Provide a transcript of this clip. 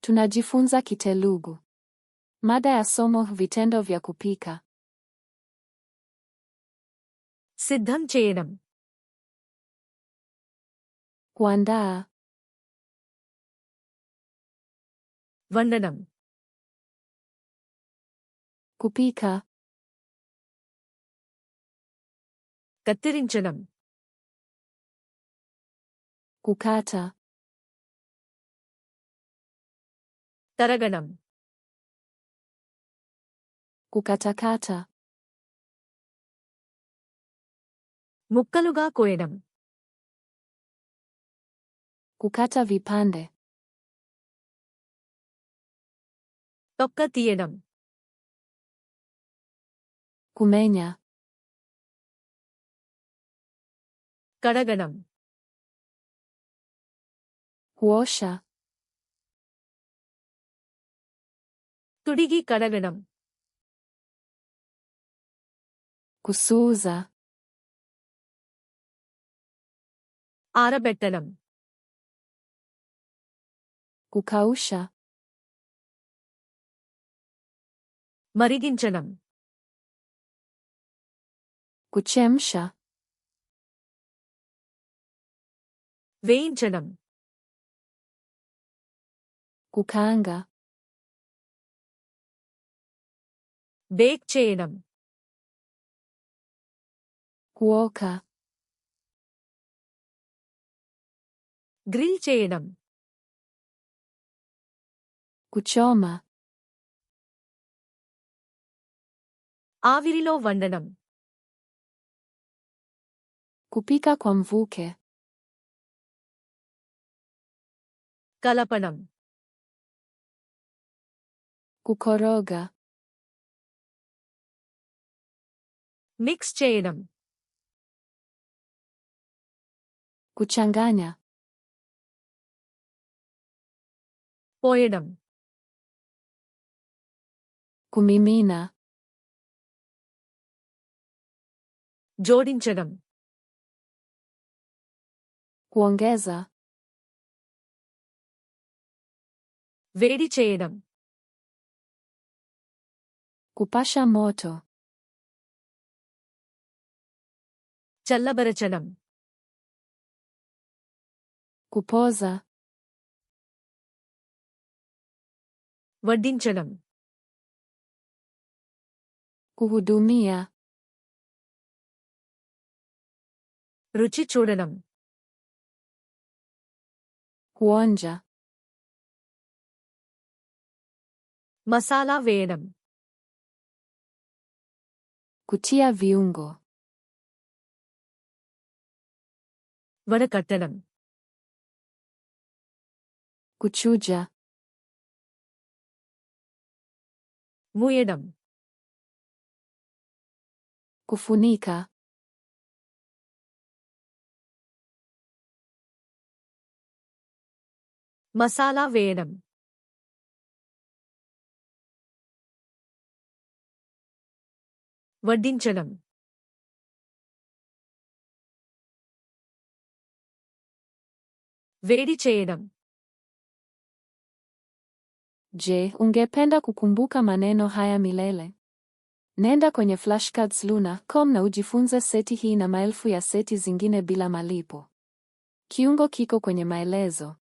Tunajifunza Kitelugu. Mada ya somo: vitendo vya kupika. సిద్ధం చేయడం, Kuandaa, వండడం, kupika, కత్తిరించడం, kukata, తరగడం, kukatakata, ముక్కలుగా కోయడం, kukata vipande, తొక్క తీయడం, kumenya, కడగడం, kuosha, తుడిగి కడగడం, kusuuza, ఆరబెట్టడం, kukausha, మరిగించడం, kuchemsha, వేయించడం, kukaanga, బేక్ చేయడం, kuoka, గ్రిల్ చేయడం, kuchoma, ఆవిరిలో వండడం, kupika kwa mvuke, కలపడం, kukoroga, మిక్స్ చేయడం, kuchanganya, పోయడం, kumimina, జోడించడం, kuongeza, వేడి చేయడం, kupasha moto, చల్లబరచడం, kupoza, వడ్డించడం, kuhudumia, రుచి చూడడం, kuonja, మసాలా వేయడం, kutia viungo, వడకట్టడం, kuchuja, మూయడం, kufunika, మసాలా వేయడం, వడ్డించడం, వేడి చేయడం. Je, ungependa kukumbuka maneno haya milele? Nenda kwenye flashcards luna.com na ujifunze seti hii na maelfu ya seti zingine bila malipo. Kiungo kiko kwenye maelezo.